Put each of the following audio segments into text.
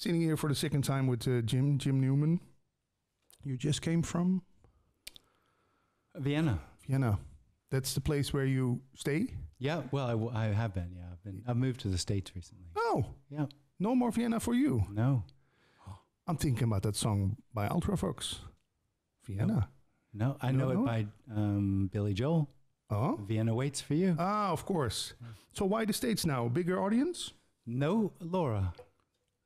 sitting here for the second time with Jim Newman. You just came from? Vienna. Vienna. That's the place where you stay? Yeah, well, I have been, yeah. I've moved to the States recently. Oh. Yeah. No more Vienna for you? No. I'm thinking about that song by Ultravox. Vienna. No, I know it by Billy Joel. Oh? Vienna Waits for You. Ah, of course. So why the States now? A bigger audience? No, Laura.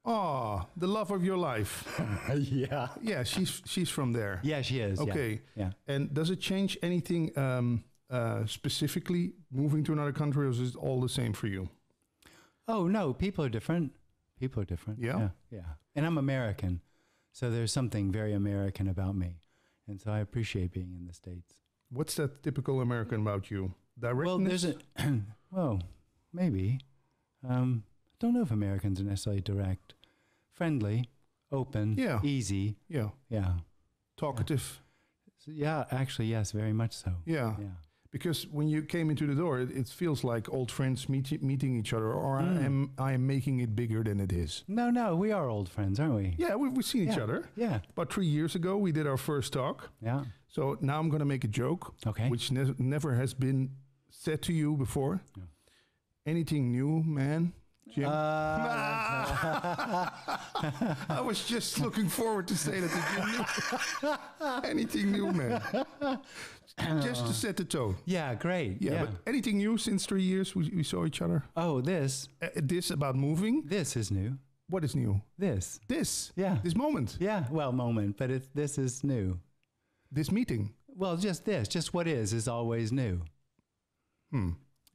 Oh, the love of your life. Yeah. Yeah, she's from there. Yeah, she is. Okay. Yeah. And does it change anything specifically moving to another country, or is it all the same for you? Oh, no, people are different. Yeah? Yeah. And I'm American, so there's something very American about me. And so I appreciate being in the States. What's that typical American about you? Directness? Well, well, maybe. I don't know if Americans are necessarily direct. Friendly, open, easy. Yeah. Yeah. Talkative. So, yeah, actually, yes, very much so. Yeah. Because when you came into the door, it feels like old friends meeting each other, or I am making it bigger than it is. No, we are old friends, aren't we? Yeah, we've seen each other. Yeah. About 3 years ago, we did our first talk. Yeah. So now I'm going to make a joke, which never has been said to you before. Yeah. Anything new, man? Jim? I was just looking forward to say that to Jim. Anything new, man? Just to set the tone. Yeah, great. Yeah, but anything new since 3 years we saw each other? Oh, this. This about moving? This is new. What is new? This. Yeah. This moment? Yeah, well, moment, but this is new. This meeting? Well, just this. Just what is always new.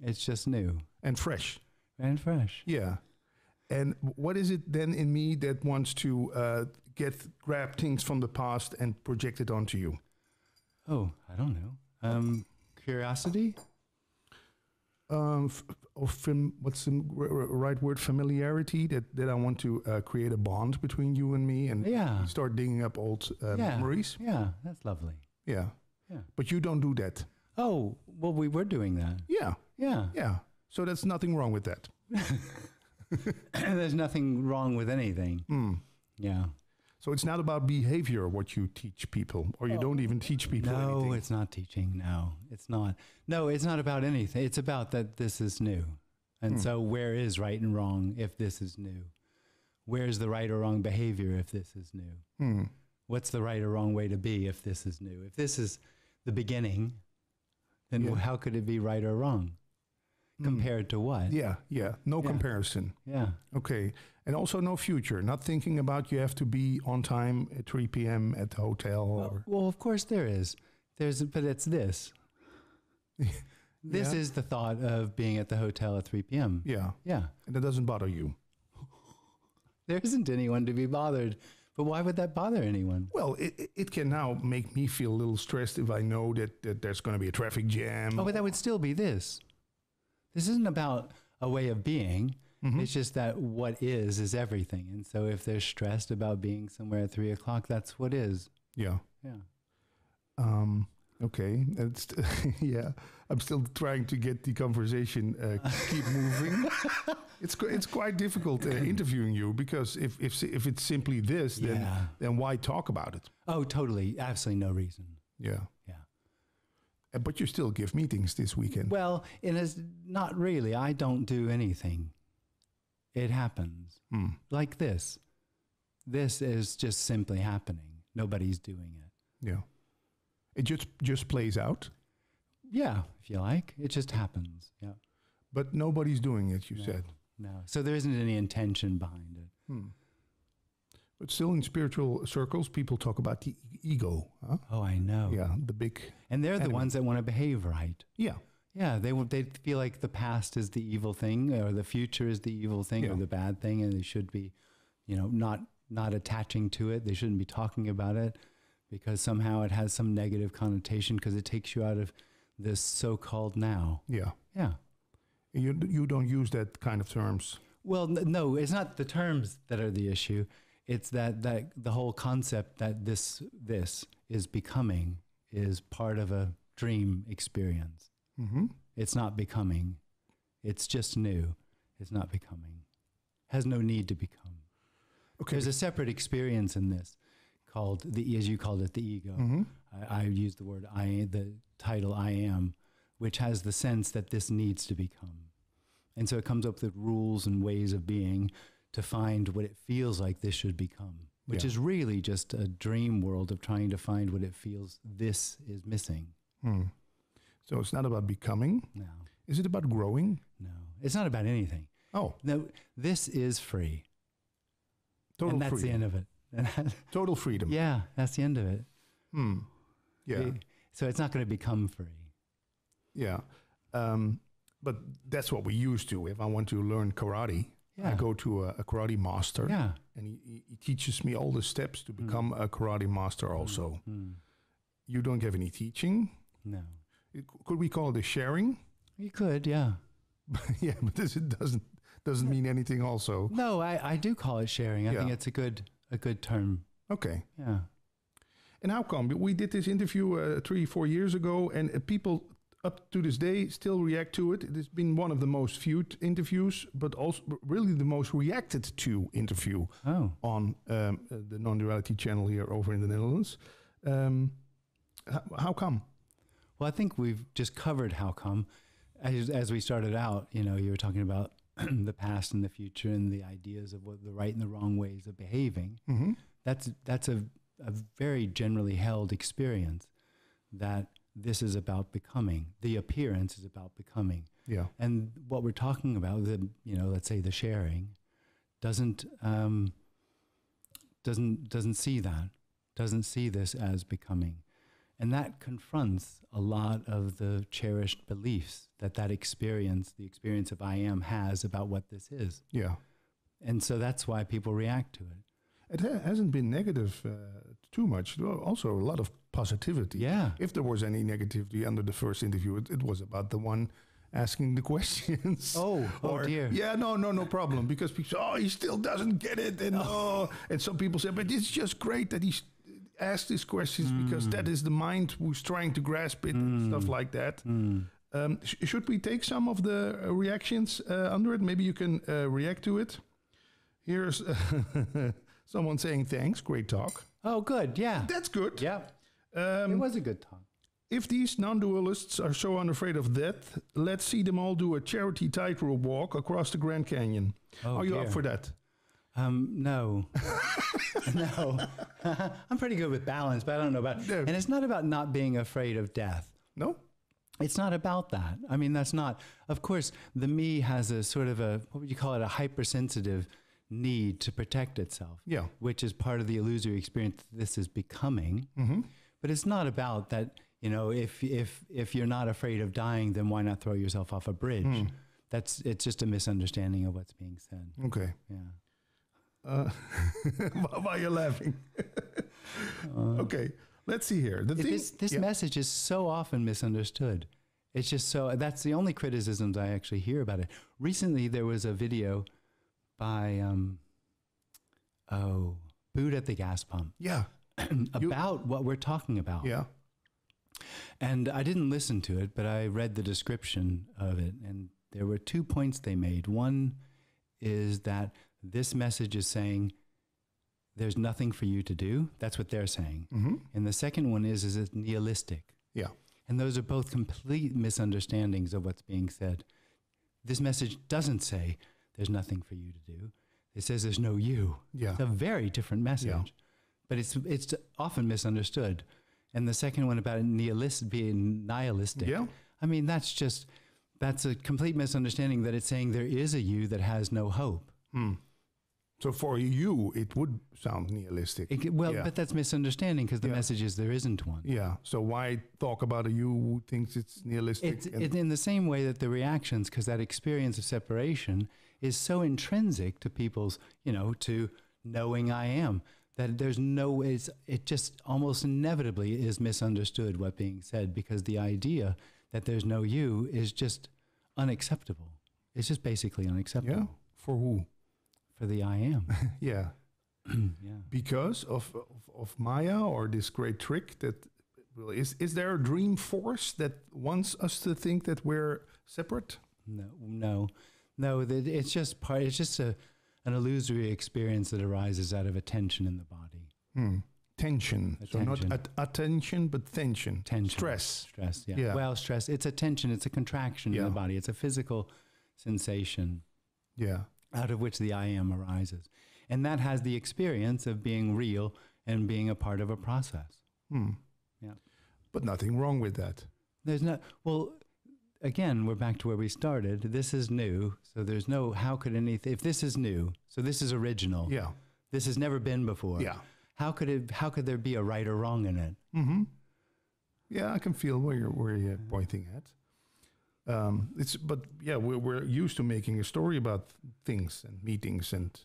It's just new. And fresh. And fresh. Yeah. And what is it then in me that wants to grab things from the past and project it onto you? Oh, I don't know. Curiosity? What's the right word? Familiarity? That I want to create a bond between you and me and start digging up old memories? Yeah, that's lovely. Yeah. But you don't do that. Oh, well, we were doing that. Yeah. So there's nothing wrong with that. There's nothing wrong with anything. Yeah. So it's not about behavior, what you teach people, or you don't even teach people anything. No, it's not teaching. No, it's not. No, it's not about anything. It's about that this is new. And so where is right and wrong if this is new? Where's the right or wrong behavior if this is new? What's the right or wrong way to be if this is new? If this is the beginning, then how could it be right or wrong? Compared to what? Yeah. No comparison. Yeah. Okay. And also no future. Not thinking about you have to be on time at 3 p.m. at the hotel. Well, of course there is. But it's this. This is the thought of being at the hotel at 3 p.m. Yeah. Yeah. And that doesn't bother you. There isn't anyone to be bothered. But why would that bother anyone? Well, it can now make me feel a little stressed if I know that there's going to be a traffic jam. Oh, but that would still be this. This isn't about a way of being. It's just that what is everything. And so if they're stressed about being somewhere at 3 o'clock, that's what is. Yeah. Yeah. Okay. Yeah. I'm still trying to get the conversation keep moving. It's quite difficult interviewing you because if it's simply this, then why talk about it? Oh, totally. Absolutely no reason. Yeah. Yeah. But you still give meetings this weekend. Well, not really. I don't do anything. It happens. Like this. This is just simply happening. Nobody's doing it. Yeah. It just plays out? Yeah, if you like. It just happens. Yeah. But nobody's doing it, you said. No. So there isn't any intention behind it. But still in spiritual circles, people talk about the ego. Huh? Oh, I know. Yeah, the big And they're the ones that want to behave right. Yeah. Yeah, they feel like the past is the evil thing or the future is the evil thing or the bad thing, and they should be, not attaching to it. They shouldn't be talking about it because somehow it has some negative connotation because it takes you out of this so-called now. Yeah. Yeah. You don't use that kind of terms. Well, no, it's not the terms that are the issue. It's that the whole concept that this is becoming is part of a dream experience. It's not becoming. It's just new. It's not becoming. Has no need to become. Okay. There's a separate experience in this called as you called it, the ego. Mm-hmm. I use the word the title I am, which has the sense that this needs to become. And so it comes up with rules and ways of being to find what it feels like this should become, which is really just a dream world of trying to find what it feels this is missing. So it's not about becoming? No. Is it about growing? No. It's not about anything. Oh. No, this is free. Total and that's freedom. the end of it. Total freedom. Yeah, that's the end of it. Yeah. So it's not going to become free. Yeah. But that's what we used to. If I want to learn karate, I go to a karate master. Yeah. And he teaches me all the steps to become a karate master also. You don't give any teaching? No. Could we call it a sharing? You could, yeah. Yeah, but it doesn't mean anything also. No, I do call it sharing. I think it's a good term. Okay. Yeah. And how come? We did this interview 3-4 years ago, and people up to this day still react to it. It has been one of the most viewed interviews, but also really the most reacted to interview on the Non-Duality channel here over in the Netherlands. How come? Well, I think we've just covered how come. As we started out, you were talking about the past and the future and the ideas of what the right and the wrong ways of behaving. Mm-hmm. That's a very generally held experience that this is about becoming. The appearance is about becoming. Yeah. And what we're talking about, let's say the sharing, doesn't see that, doesn't see this as becoming. And that confronts a lot of the cherished beliefs that experience, the experience of I am, has about what this is. Yeah. And so that's why people react to it. It hasn't been negative too much. Also a lot of positivity. Yeah. If there was any negativity under the first interview, it was about the one asking the questions. Oh dear. Yeah, no problem. Because people say, he still doesn't get it. And and some people say, but it's just great that he's asked these questions because that is the mind who's trying to grasp it and stuff like that. Should we take some of the reactions under it? Maybe you can react to it. Here's someone saying, thanks, great talk. Oh, good, yeah. That's good. Yeah, it was a good talk. If these non-dualists are so unafraid of death, let's see them all do a charity tightrope walk across the Grand Canyon. Are you up for that? No. No. I'm pretty good with balance, but I don't know about... No. And it's not about not being afraid of death. No? It's not about that. I mean, that's not... Of course, the me has a sort of what would you call it, a hypersensitive need to protect itself. Yeah. Which is part of the illusory experience this is becoming. Mm-hmm. But it's not about that, if you're not afraid of dying, then why not throw yourself off a bridge? It's just a misunderstanding of what's being said. Okay. Yeah. Why are you laughing? Okay, let's see here. This message is so often misunderstood. It's just that's the only criticisms I actually hear about it. Recently, there was a video by, Boot at the Gas Pump. Yeah. About what we're talking about. Yeah. And I didn't listen to it, but I read the description of it. And there were 2 points they made. One is that this message is saying there's nothing for you to do. That's what they're saying. Mm-hmm. And the second one is it's nihilistic. Yeah. And those are both complete misunderstandings of what's being said. This message doesn't say there's nothing for you to do. It says there's no you. Yeah. It's a very different message. Yeah. But it's often misunderstood. And the second one about being nihilistic. Yeah. I mean, that's a complete misunderstanding that it's saying there is a you that has no hope. So for you, it would sound nihilistic. But that's misunderstanding because the message is there isn't one. Yeah. So why talk about a you who thinks it's nihilistic? It's in the same way that the reactions, because that experience of separation is so intrinsic to people's, to knowing I am, that there's no way, it just almost inevitably is misunderstood what being said because the idea that there's no you is just unacceptable. It's just basically unacceptable. Yeah. For who? For the I am. Yeah. Yeah. Because of Maya or this great trick that is there a dream force that wants us to think that we're separate? No. It's just an An illusory experience that arises out of a tension in the body. Tension. So not attention, but tension. Tension. Stress. Stress, yeah. Well, stress, it's a tension, it's a contraction in the body. It's a physical sensation out of which the I am arises. And that has the experience of being real and being a part of a process. Yeah. But nothing wrong with that. There's not, well, again, we're back to where we started. This is new, so there's no, how could anything, if this is new, so this is original. Yeah. This has never been before. Yeah. How could there be a right or wrong in it? Yeah, I can feel where you're pointing at. We're used to making a story about things and meetings and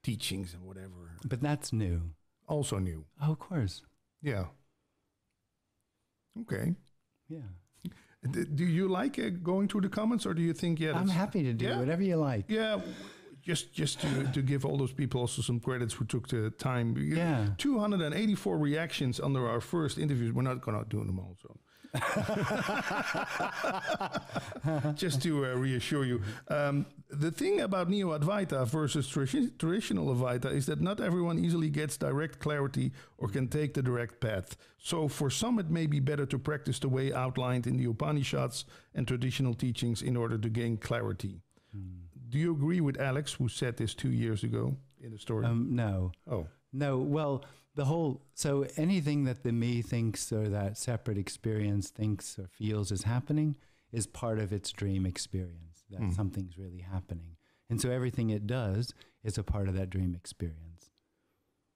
teachings and whatever. But that's new. Also new. Oh, of course. Yeah. Okay. Yeah. Do you like going through the comments, or do you think, I'm happy to do whatever you like. Yeah. Just to give all those people also some credits who took the time. Yeah. 284 reactions under our first interviews. We're not going to do them all, so. Just to reassure you. The thing about Neo-Advaita versus traditional Advaita is that not everyone easily gets direct clarity or can take the direct path. So for some, it may be better to practice the way outlined in the Upanishads and traditional teachings in order to gain clarity. Do you agree with Alex, who said this 2 years ago in the story? No. Oh. No, well, so anything that the me thinks or that separate experience thinks or feels is happening is part of its dream experience, that something's really happening. And so everything it does is a part of that dream experience.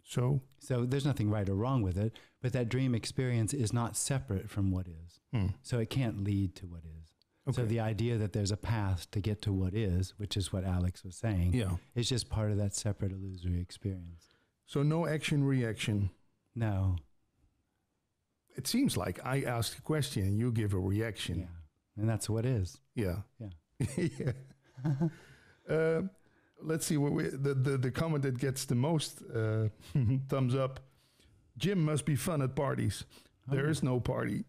So there's nothing right or wrong with it, but that dream experience is not separate from what is. So it can't lead to what is. Okay. So the idea that there's a path to get to what is, which is what Alex was saying, is just part of that separate illusory experience. So no action reaction. No. It seems like I ask a question and you give a reaction. Yeah. And that's what is. Yeah. Yeah. Let's see what the comment that gets the most thumbs up. Gym must be fun at parties. There is no party.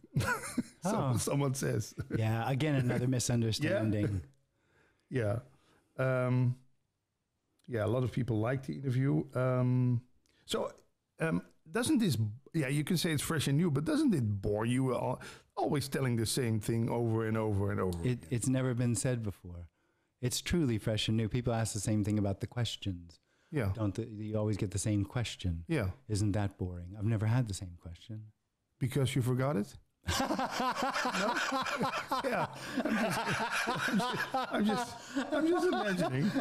Someone says. Yeah, again, another misunderstanding. Yeah. A lot of people like the interview. Doesn't this, you can say it's fresh and new, but doesn't it bore you always telling the same thing over and over and over? It's never been said before. It's truly fresh and new. People ask the same thing about the questions. Yeah. You always get the same question. Yeah. Isn't that boring? I've never had the same question. Because you forgot it? No? Yeah. I'm just imagining.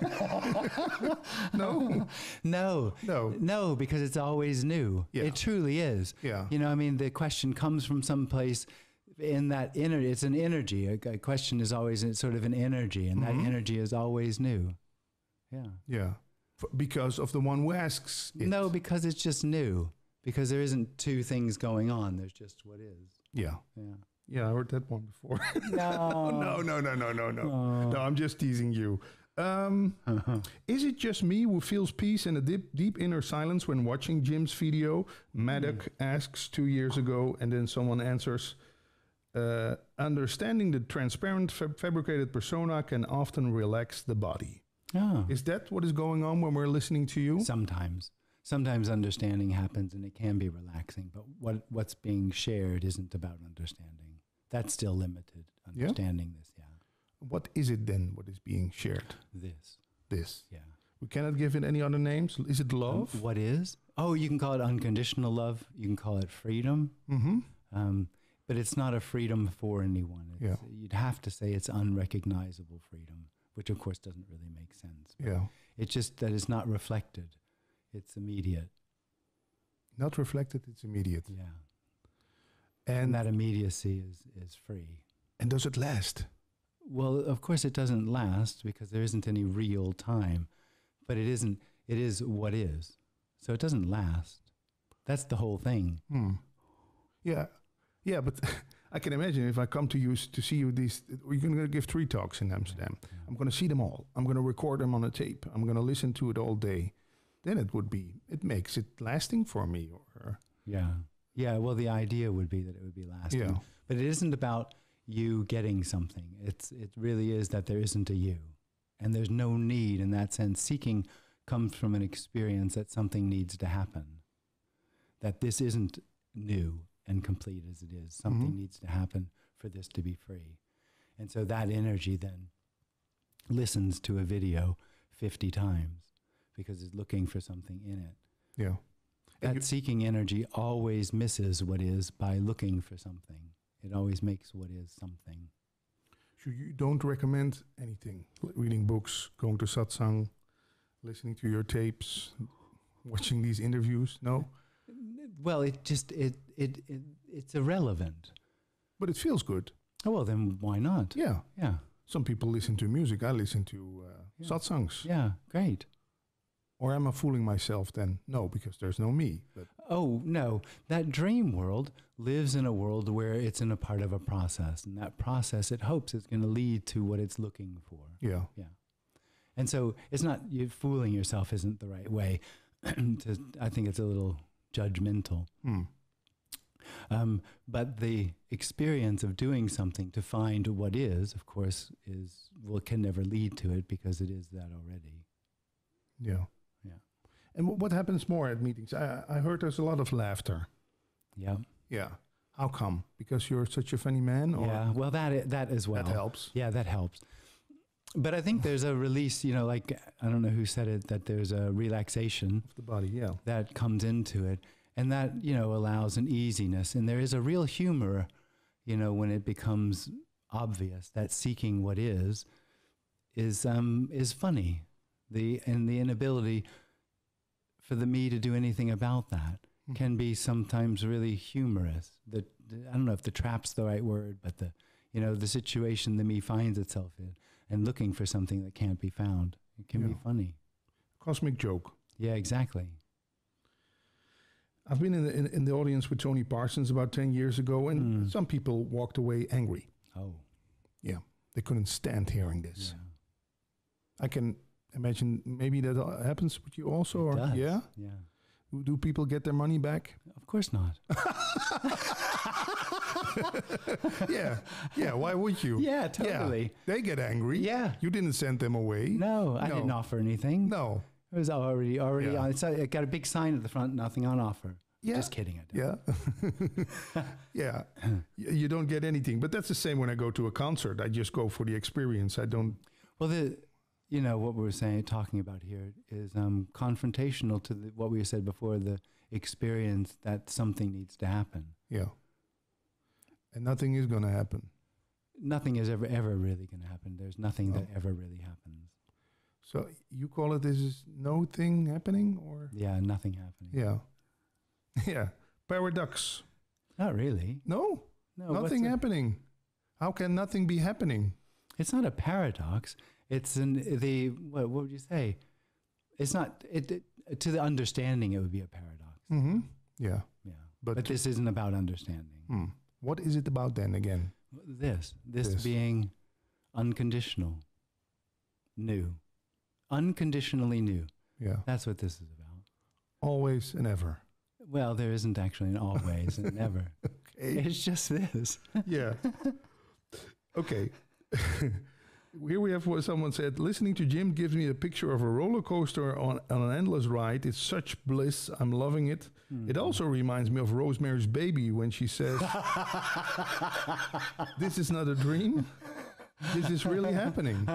No, because it's always new. Yeah. It truly is. Yeah. The question comes from someplace in that energy. It's an energy. A question is always sort of an energy, and that energy is always new. Yeah. Yeah. Because of the one who asks it. No, because it's just new. Because there isn't two things going on. There's just what is. Yeah. Yeah. Yeah, I heard that one before. No. No, I'm just teasing you. Is it just me who feels peace and a deep inner silence when watching Jim's video? Maddock asks 2 years ago, and then someone answers, understanding the transparent fabricated persona can often relax the body. Oh. Is that what is going on when we're listening to you? Sometimes understanding happens and it can be relaxing, but what's being shared isn't about understanding. That's still limited. Understanding this, yeah. What is it then, what is being shared? This. Yeah. We cannot give it any other names. Is it love? What is? Oh, you can call it unconditional love. You can call it freedom. But it's not a freedom for anyone. You'd have to say it's unrecognizable freedom, which of course doesn't really make sense. Yeah. It's just that it's not reflected. It's immediate. Not reflected, it's immediate. Yeah. And that immediacy is free. And does it last? Well, of course it doesn't last because there isn't any real time. But it is what is. So it doesn't last. That's the whole thing. Yeah. Yeah, but I can imagine if I come to you to see you we're going to give 3 talks in Amsterdam. Yeah. I'm going to see them all. I'm going to record them on a tape. I'm going to listen to it all day. Then it makes it lasting for me. Yeah, well, the idea would be that it would be lasting. Yeah. But it isn't about you getting something. It really is that there isn't a you. And there's no need in that sense. Seeking comes from an experience that something needs to happen, that this isn't new and complete as it is. Something needs to happen for this to be free. And so that energy then listens to a video 50 times because it's looking for something in it. Yeah. That seeking energy always misses what is by looking for something. It always makes what is something. So you don't recommend anything? Reading books, going to satsang, listening to your tapes, watching these interviews? No? Well, it's irrelevant. But it feels good. Oh, well, then why not? Yeah. Yeah. Some people listen to music. I listen to satsangs. Yeah, great. Or am I fooling myself then? No, because there's no me. But oh, no. That dream world lives in a world where it's in a part of a process. And that process, it hopes, is going to lead to what it's looking for. Yeah. Yeah. And so it's not, you fooling yourself isn't the right way. I think it's a little judgmental. But the experience of doing something to find what is, of course, can never lead to it because it is that already. Yeah. Yeah. And what happens more at meetings? I heard there's a lot of laughter. Yeah. Yeah. How come? Because you're such a funny man? Or yeah, well, that as well. That helps. Yeah, that helps. But I think there's a release, like, I don't know who said it, that there's a relaxation of the body, yeah, that comes into it. And that, allows an easiness. And there is a real humor, when it becomes obvious that seeking what is funny. The inability for the me to do anything about that can be sometimes really humorous. I don't know if the trap's the right word, but the situation the me finds itself in and looking for something that can't be found. It can be funny. Cosmic joke. Yeah, exactly. I've been in the audience with Tony Parsons about 10 years ago, and some people walked away angry. Oh. Yeah, they couldn't stand hearing this. Yeah. I can imagine maybe that happens with you also. It does. Yeah? Yeah. Do people get their money back? Of course not. Yeah, why would you? Yeah, totally. Yeah, they get angry. Yeah. You didn't send them away. No, I didn't offer anything. No. It was already on. It got a big sign at the front, nothing on offer. Yeah. Just kidding. I don't. Yeah. You don't get anything. But that's the same when I go to a concert. I just go for the experience. I don't. Well, what we were talking about here is confrontational to what we said before, the experience that something needs to happen. Yeah. And nothing is going to happen. Nothing is ever really going to happen. There's nothing that ever really happens. So you call it this is no thing happening, or? Yeah, nothing happening. Yeah. Yeah. Paradox. Not really. No, nothing happening. How can nothing be happening? It's not a paradox. It's what would you say? It's not, to the understanding it would be a paradox. Mm-hmm. Yeah. Yeah. But this isn't about understanding. What is it about then again? This being unconditional, new, unconditionally new. Yeah. That's what this is about. Always and ever. Well, there isn't actually an always and never. Okay. It's just this. Yeah. Okay. Here we have what someone said, listening to Jim gives me a picture of a roller coaster on an endless ride. It's such bliss. I'm loving it. It also reminds me of Rosemary's Baby when she says, this is not a dream. This is really happening.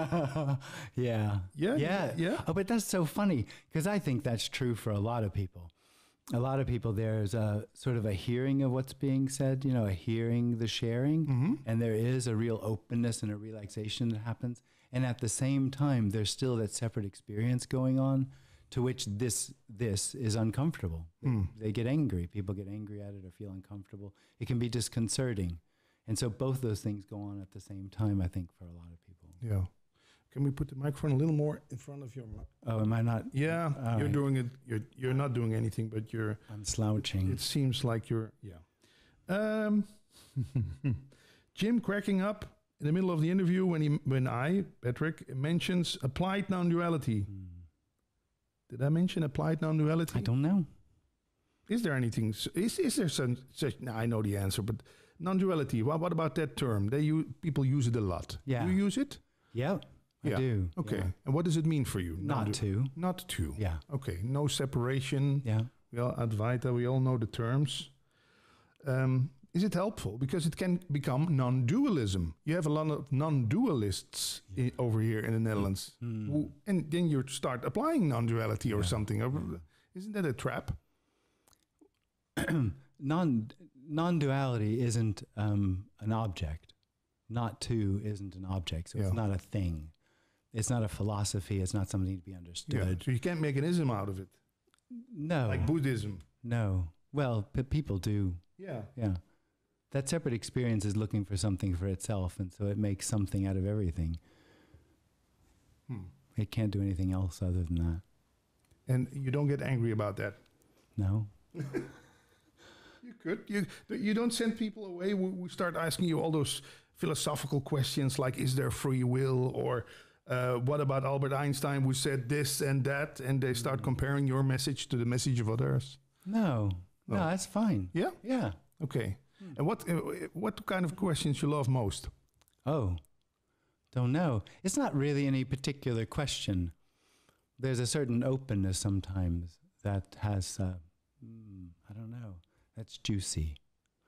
Yeah. Yeah. Oh, but that's so funny because I think that's true for a lot of people. A lot of people, there's a sort of a hearing of what's being said, a hearing the sharing, and there is a real openness and a relaxation that happens. And at the same time, there's still that separate experience going on to which this is uncomfortable. They get angry. People get angry at it or feel uncomfortable. It can be disconcerting. And so both those things go on at the same time, I think, for a lot of people. Yeah. Can we put the microphone a little more in front of your mouth? Oh, am I not? Yeah, you're doing it. You're not doing anything, but I'm slouching. It seems like you're. Yeah. Jim cracking up in the middle of the interview when Patrick mentions applied non-duality. Did I mention applied non-duality? I don't know. Is there anything? Is there such? No, I know the answer, but non-duality. What about that term? People use it a lot. Yeah. Do you use it? Yeah. I do. Okay. Yeah. And what does it mean for you? Not to. Not to. Yeah. Okay. No separation. Yeah. Well, Advaita, we all know the terms. Is it helpful? Because it can become non-dualism. You have a lot of non-dualists over here in the Netherlands. And then you start applying non-duality or something. Isn't that a trap? Non-duality isn't an object. Not to isn't an object. So it's not a thing. It's not a philosophy. It's not something to be understood. Yeah. So you can't make an ism out of it. No. Like Buddhism. No. Well, people do. Yeah. Yeah. That separate experience is looking for something for itself, and so it makes something out of everything. It can't do anything else other than that. And you don't get angry about that? No. You could. You don't send people away who start asking you all those philosophical questions like, is there free will? Or what about Albert Einstein who said this and that? And they start comparing your message to the message of others? No, that's fine. Yeah? Yeah. Okay. And what kind of questions you love most? Oh, don't know. It's not really any particular question. There's a certain openness sometimes that has, I don't know, that's juicy.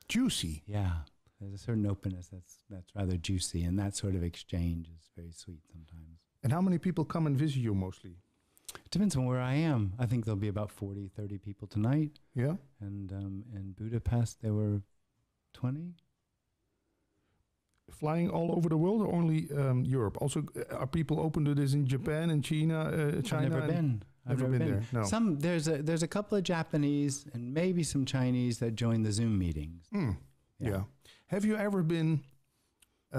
Juicy? Yeah. There's a certain openness that's rather juicy, and that sort of exchange is very sweet sometimes. And how many people come and visit you mostly? It depends on where I am. I think there'll be about 40, 30 people tonight. Yeah? And in Budapest, there were 20. Flying all over the world or only Europe? Also, are people open to this in Japan and China? I've never been. I've never been there. No. There's a couple of Japanese and maybe some Chinese that join the Zoom meetings. Yeah. Have you ever been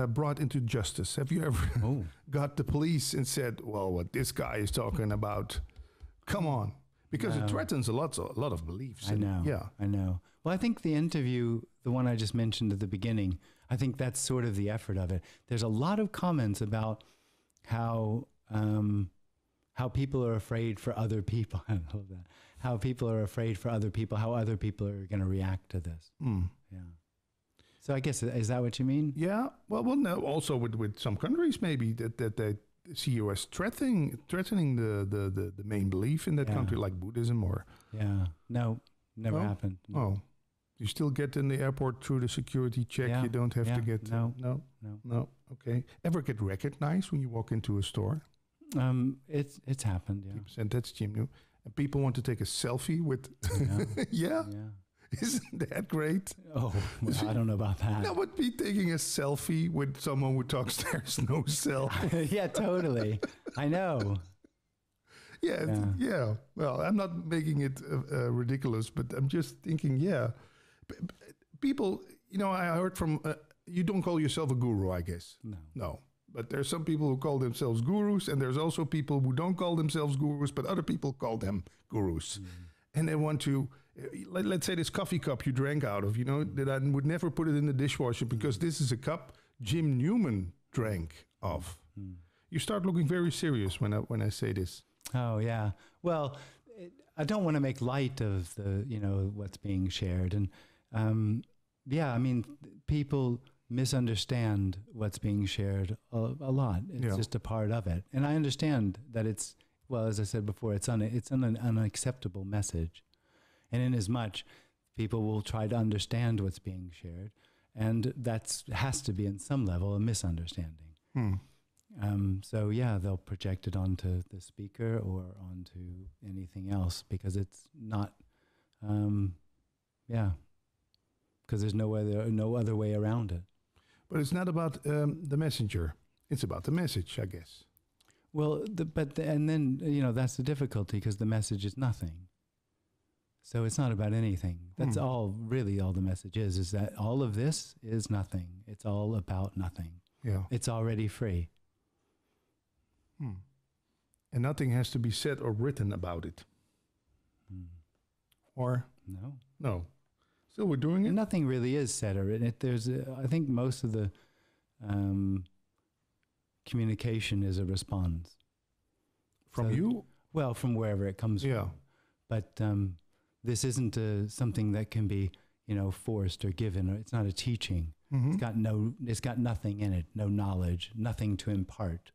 brought into justice? Have you ever got the police and said, well, what this guy is talking about, come on? Because it threatens a lot of beliefs. I know. Yeah. I know. Well, I think the interview, the one I just mentioned at the beginning, I think that's sort of the effort of it. There's a lot of comments about how people are afraid for other people. I love that. How people are afraid for other people, how other people are going to react to this. Yeah. So I guess, is that what you mean? Yeah. Well, no. Also with some countries maybe that they see you as threatening the main belief in that country, like Buddhism or. Yeah. No, never happened. No. Oh, you still get in the airport through the security check. Yeah. You don't have to get. No. Okay. Ever get recognized when you walk into a store? It's happened. Yeah. And that's Jim New. And people want to take a selfie with. Yeah. Isn't that great? Oh, well, I don't know about that. That would be taking a selfie with someone who talks there's no self. Yeah, totally. I know. Yeah. Well, I'm not making it ridiculous, but I'm just thinking, people, I heard from, you don't call yourself a guru, I guess. No. But there's some people who call themselves gurus, and there's also people who don't call themselves gurus, but other people call them gurus. And they want to, let's say this coffee cup you drank out of, that I would never put it in the dishwasher because this is a cup Jim Newman drank of. You start looking very serious when I say this. Oh, yeah. Well, I don't want to make light of the, what's being shared. And people misunderstand what's being shared a lot. It's just a part of it. And I understand that it's, well, as I said before, it's an unacceptable message. And in as much, people will try to understand what's being shared. And that has to be, in some level, a misunderstanding. So, they'll project it onto the speaker or onto anything else because it's not, because there's no other way around it. But it's not about the messenger. It's about the message, I guess. Well, then that's the difficulty because the message is nothing. So it's not about anything. That's all the message is that all of this is nothing. It's all about nothing. Yeah. It's already free. And nothing has to be said or written about it. Or? No. Still we're doing it? And nothing really is said or written. I think most of the communication is a response. From you? Well, from wherever it comes from. But this isn't something that can be, forced or given. It's not a teaching. It's got nothing in it, no knowledge, nothing to impart.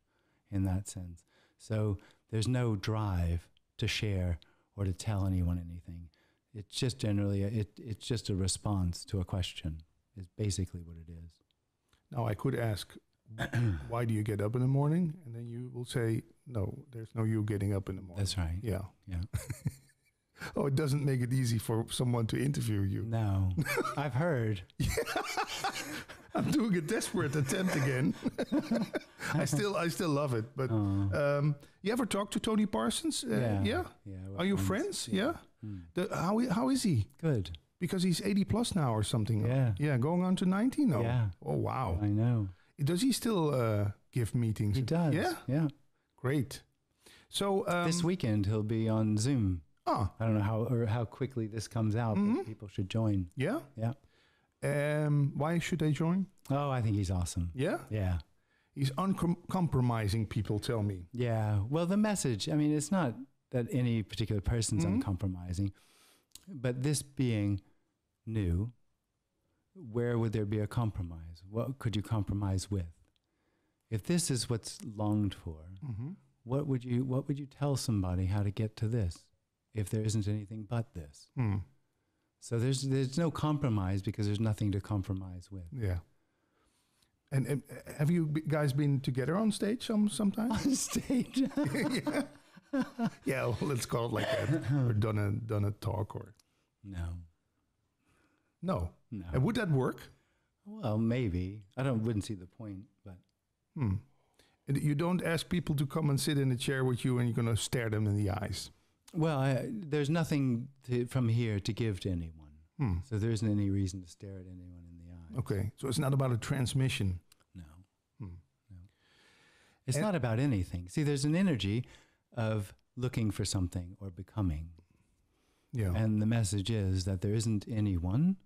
in that sense. So there's no drive to share or to tell anyone anything. It's just generally, it's just a response to a question, is basically what it is. Now, I could ask, why do you get up in the morning? And then you will say, no, there's no you getting up in the morning. That's right. Yeah. Yeah. Oh, it doesn't make it easy for someone to interview you. No, I've heard. I'm doing a desperate attempt again. I still love it. But you ever talk to Tony Parsons? Yeah. Are you friends? Yeah. How is he? Good. Because he's 80 plus now or something. Yeah. Yeah, going on to 90 now. Yeah. Oh, wow. I know. Does he still give meetings? He does. Yeah? Yeah. Great. So this weekend he'll be on Zoom. Oh. I don't know how quickly this comes out, but people should join. Yeah? Yeah. Why should they join? Oh, I think he's awesome. Yeah? Yeah. He's uncompromising, people tell me. Yeah. Well, the message, I mean, it's not that any particular person's uncompromising, but this being new, where would there be a compromise? What could you compromise with? If this is what's longed for, what would you tell somebody how to get to this if there isn't anything but this? So there's no compromise because there's nothing to compromise with. Yeah. And have you guys been together on stage sometimes? On stage? Yeah. Yeah, well, let's call it like that. Or done a talk or... No. No. No. And would that work? Well, maybe. Wouldn't see the point, but... And you don't ask people to come and sit in a chair with you and you're going to stare them in the eyes? Well, there's nothing from here to give to anyone. So there isn't any reason to stare at anyone in the eyes. Okay. So it's not about a transmission? No. No. It's not about anything. See, there's an energy of looking for something or becoming. Yeah. And the message is that there isn't anyone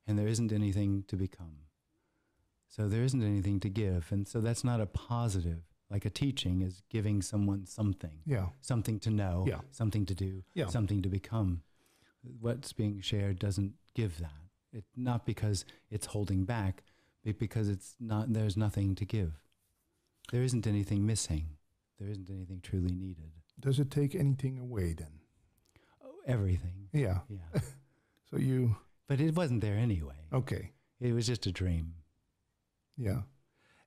and there isn't anything to become. So there isn't anything to give. And so that's not a positive. Like a teaching is giving someone something. Yeah. Something to know, Yeah. something to do, Yeah. something to become. What's being shared doesn't give that. Not because it's holding back, but because there's nothing to give. There isn't anything missing. There isn't anything truly needed. Does it take anything away then? Oh, everything. Yeah. Yeah. So you... But it wasn't there anyway. Okay. It was just a dream. Yeah.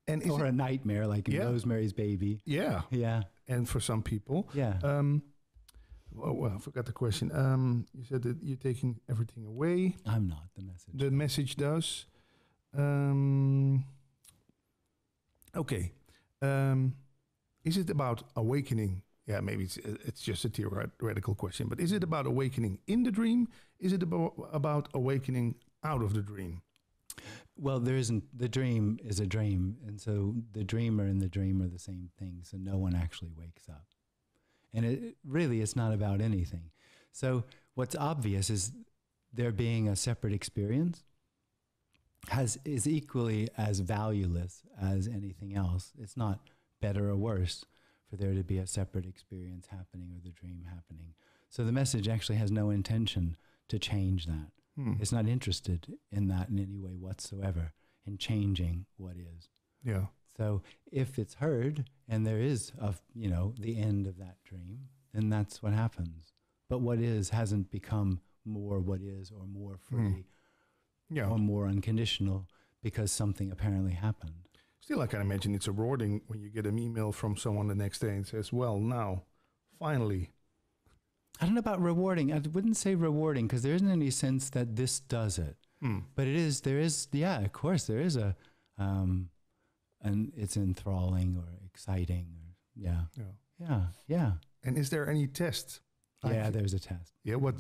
And Or a nightmare like in Rosemary's Baby. Yeah. Yeah. And for some people. Yeah. Well, I forgot the question. You said that you're taking everything away. I'm not the message. The message does. Okay. Is it about awakening? Yeah, maybe it's just a theoretical question, but is it about awakening in the dream? Is it about awakening out of the dream? Well, there isn't. The dream is a dream, and so the dreamer and the dream are the same thing, so no one actually wakes up. And it really is not about anything. So what's obvious is there being a separate experience is equally as valueless as anything else. It's not better or worse for there to be a separate experience happening or the dream happening. So the message actually has no intention to change that. It's not interested in that in any way whatsoever, in changing what is. Yeah. So if it's heard and there is the end of that dream, then that's what happens. But what is hasn't become more what is or more free or more unconditional because something apparently happened. Still, I can imagine it's rewarding when you get an email from someone the next day and says, well, now, finally. I don't know about rewarding. I wouldn't say rewarding because there isn't any sense that this does it. But of course, there is and it's enthralling or exciting. Yeah. And is there any test? Yeah, there's a test. Yeah, what?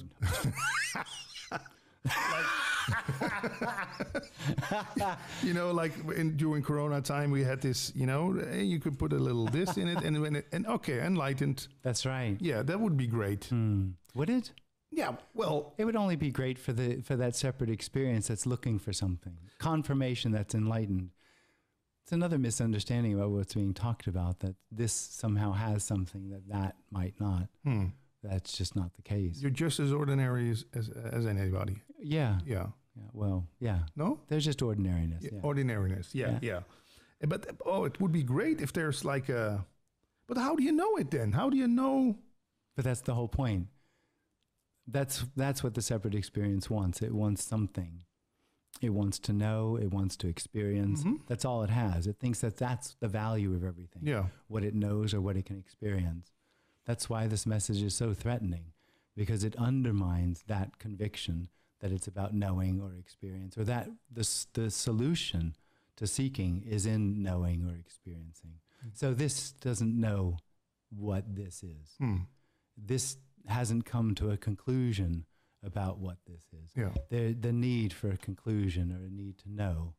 During Corona time, we had this, you could put a little this in it and enlightened. That's right. Yeah, that would be great. Would it? Yeah, well. It would only be great for that separate experience that's looking for something. Confirmation that's enlightened. It's another misunderstanding about what's being talked about, that this somehow has something that might not. That's just not the case. You're just as ordinary as anybody. Yeah. Yeah. Well, yeah. No? There's just ordinariness. Yeah. Ordinariness. Yeah. But it would be great if there's like a. But how do you know it then? How do you know? But that's the whole point. That's what the separate experience wants. It wants something. It wants to know. It wants to experience. Mm-hmm. That's all it has. It thinks that that's the value of everything. Yeah. What it knows or what it can experience. That's why this message is so threatening, because it undermines that conviction that it's about knowing or experience, or that the solution to seeking is in knowing or experiencing. Mm. So this doesn't know what this is. Mm. This hasn't come to a conclusion about what this is. Yeah. The need for a conclusion or a need to know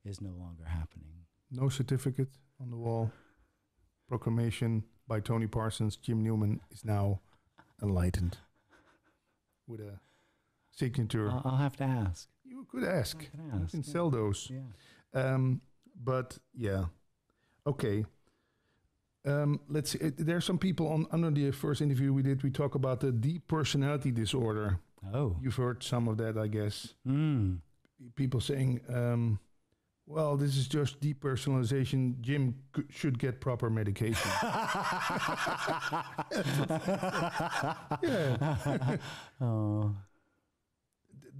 is no longer happening. No certificate on the wall. Proclamation by Tony Parsons, Jim Newman is now enlightened. With a signature. I'll have to ask. You could ask. You can sell those. Yeah. But yeah. Okay. Let's see. There are some people under the first interview we did. We talk about the deep personality disorder. Oh. You've heard some of that, I guess. Mm. People saying, well, this is just depersonalization. Jim should get proper medication. Yeah. Oh.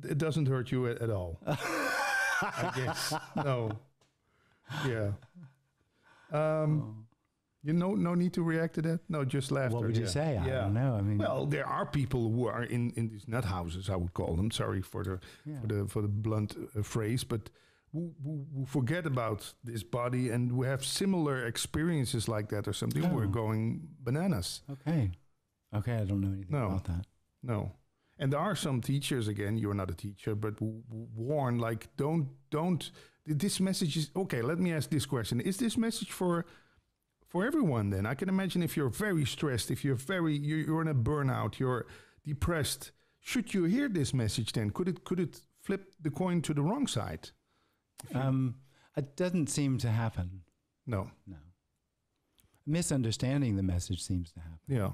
It doesn't hurt you at all. I guess. No. Yeah. You know, no need to react to that. No, just laughter. What would you say? I don't know. I mean, well, there are people who are in these nut houses. I would call them. Sorry for the blunt phrase, but who forget about this body and who have similar experiences like that or something. Oh. We're going bananas. Okay. I don't know anything about that. No. And there are some teachers, again, you're not a teacher, but who warn, like, don't. This message is okay. Let me ask this question: is this message for everyone? Then I can imagine if you're very stressed, if you're in a burnout, you're depressed. Should you hear this message? Then could it flip the coin to the wrong side? It doesn't seem to happen. No. Misunderstanding the message seems to happen. Yeah.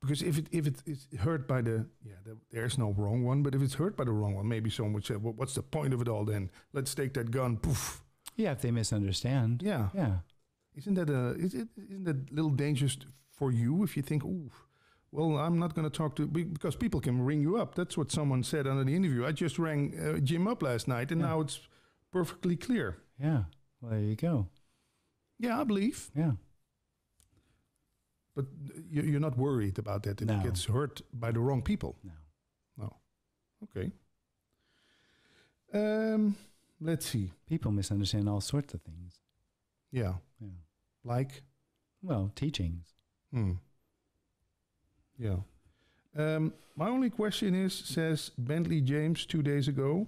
Because if it is heard by there's no wrong one, but if it's heard by the wrong one, maybe someone would say, well, what's the point of it all then? Let's take that gun, poof. Yeah, if they misunderstand. Yeah. Isn't that a little dangerous for you if you think, ooh, well, I'm not going to talk to, because people can ring you up. That's what someone said under the interview. I just rang Jim up last night and now it's perfectly clear. Yeah. Well, there you go. Yeah, I believe. Yeah. But you're not worried about that it gets hurt by the wrong people? No. Okay. Let's see. People misunderstand all sorts of things. Yeah. Like? Well, teachings. Yeah. My only question is, says Bentley James 2 days ago,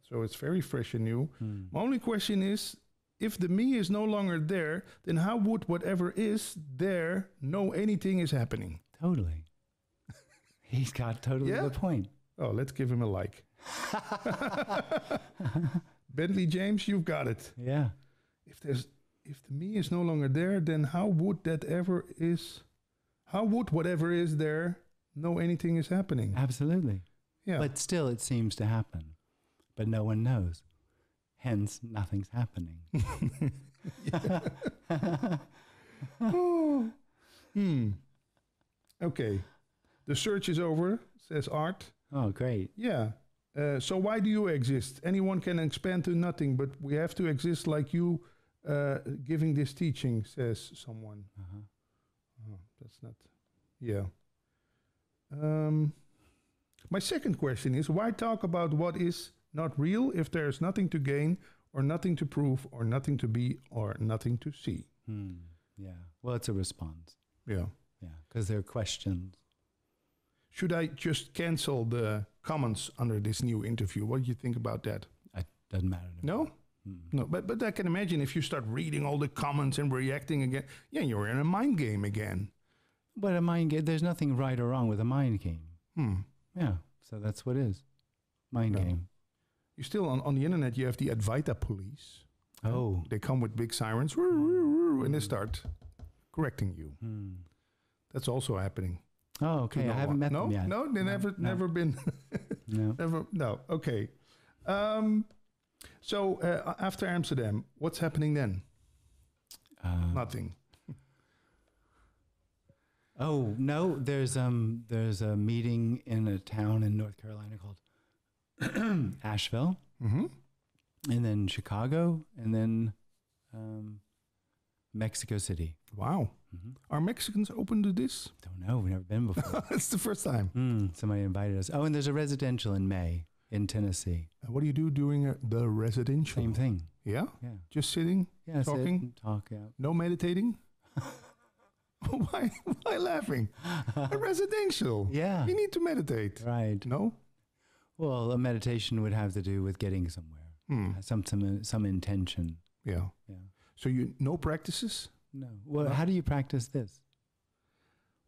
so it's very fresh and new. My only question is, if the me is no longer there, then how would whatever is there know anything is happening? Totally. He's got totally the point. Oh, let's give him a like. Bentley James, you've got it. Yeah. If the me is no longer there, then how would whatever is there know anything is happening? Absolutely. Yeah. But still it seems to happen. But no one knows. Hence, nothing's happening. Okay. The search is over, says Art. Oh, great. Yeah. So why do you exist? Anyone can expand to nothing, but we have to exist like you giving this teaching, says someone. Oh, that's not... Yeah. My second question is, why talk about what is not real if there is nothing to gain or nothing to prove or nothing to be or nothing to see? Yeah. Well, it's a response. Yeah. Yeah, because they're questions. Should I just cancel the comments under this new interview? What do you think about that? It doesn't matter to me. No? No, but I can imagine if you start reading all the comments and reacting again, you're in a mind game again. But a mind game, there's nothing right or wrong with a mind game. Yeah, so that's what it is. Mind game. You still, on the internet, you have the Advaita police. Oh. They come with big sirens, and they start correcting you. That's also happening. Oh, okay. I haven't met them yet. No, they never been. No. Never. No. Okay. So after Amsterdam, what's happening then? Nothing. Oh no, there's a meeting in a town in North Carolina called Asheville, Mm-hmm. and then Chicago, and then Mexico City. Wow. Mm-hmm. Are Mexicans open to this? Don't know. We've never been before. It's the first time. Somebody invited us. Oh, and there's a residential in May in Tennessee. What do you do during the residential? Same thing. Yeah? Yeah. Just sitting, Yeah. talking? Sit and talk. Yeah. No meditating? Why laughing? A residential. Yeah. You need to meditate. Right. No? Well, a meditation would have to do with getting somewhere. Some intention. Yeah. Yeah. So no practices? No. Well, how do you practice this?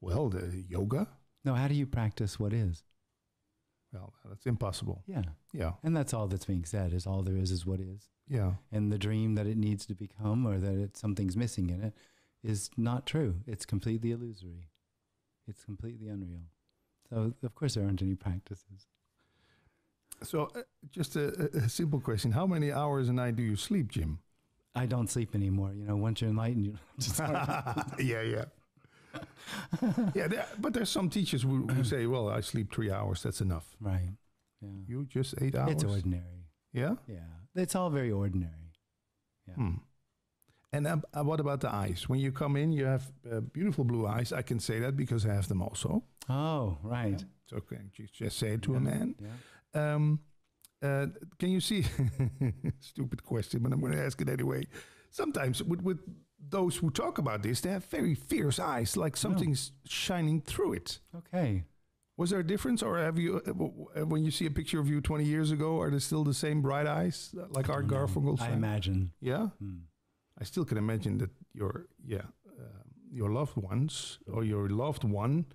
Well, the yoga. No, how do you practice what is? Well, that's impossible. Yeah. Yeah. And that's all that's being said, is all there is what is. Yeah. And the dream that it needs to become, or that something's missing in it, is not true. It's completely illusory. It's completely unreal. So, of course, there aren't any practices. So, just a simple question. How many hours a night do you sleep, Jim? I don't sleep anymore. Once you're enlightened, you don't just Yeah. But there's some teachers who say, well, I sleep 3 hours. That's enough. Right. Yeah. You just 8 hours? It's ordinary. Yeah? Yeah. It's all very ordinary. Yeah. And what about the eyes? When you come in, you have beautiful blue eyes. I can say that because I have them also. Oh, right. Yeah. So can you just say it to a man? Yeah. Can you see? Stupid question, but I'm going to ask it anyway. Sometimes with those who talk about this, they have very fierce eyes, like something's shining through it. Okay. Was there a difference, or have you, when you see a picture of you 20 years ago, are they still the same bright eyes, like Art Garfunkel? I imagine. Yeah. I still can imagine that your loved ones or your loved one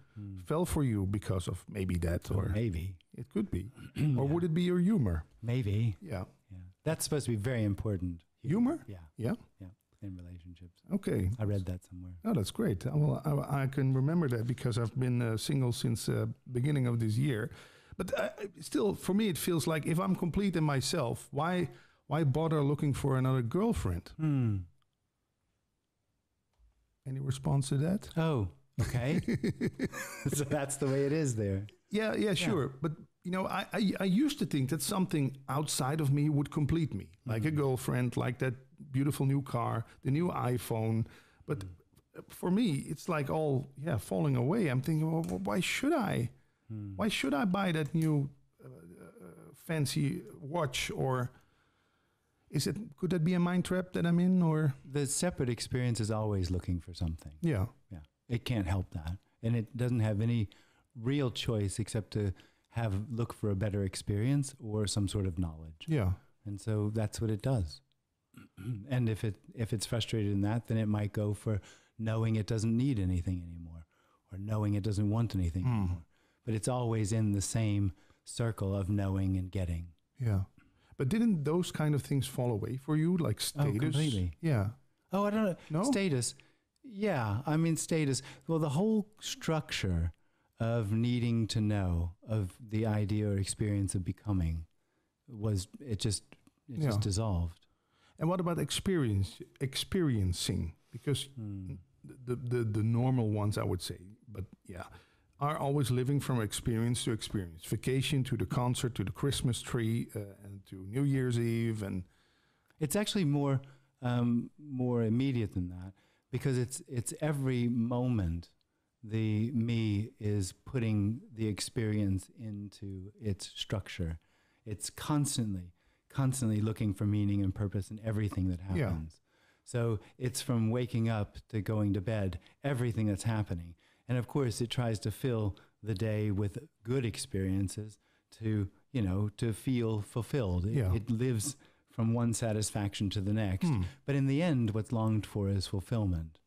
fell for you because of maybe that, or maybe it could be, or would it be your humor? Maybe. Yeah. Yeah. That's supposed to be very important. Humor? Yeah. Yeah. Yeah. In relationships. Okay. I read that somewhere. Oh, that's great. Well, I can remember that because I've been single since beginning of this year. But still, for me, it feels like if I'm complete in myself, why bother looking for another girlfriend? Any response to that? Oh, okay. So that's the way it is there. Yeah, sure. But, I used to think that something outside of me would complete me, like a girlfriend, like that beautiful new car, the new iPhone. But for me, it's like all, falling away. I'm thinking, well, why should I? Why should I buy that new fancy watch? Or could that be a mind trap that I'm in? Or the separate experience is always looking for something. Yeah. It can't help that. And it doesn't have any real choice except to look for a better experience or some sort of knowledge. Yeah. And so that's what it does. And if it's frustrated in that, then it might go for knowing it doesn't need anything anymore, or knowing it doesn't want anything anymore. But it's always in the same circle of knowing and getting. Yeah. But didn't those kind of things fall away for you, like status? Oh, completely. Yeah. Oh, I don't know. No? Status. Yeah. I mean, status. Well, the whole structure of needing to know, of the idea or experience of becoming, just dissolved. And what about experiencing? Because the normal ones, I would say, but are always living from experience to experience. Vacation to the concert, to the Christmas tree, and to New Year's Eve. And it's actually more immediate than that, because it's every moment the me is putting the experience into its structure. It's constantly looking for meaning and purpose in everything that happens. Yeah. So it's from waking up to going to bed, everything that's happening. And of course, it tries to fill the day with good experiences to feel fulfilled. It lives from one satisfaction to the next. But in the end, what's longed for is fulfillment,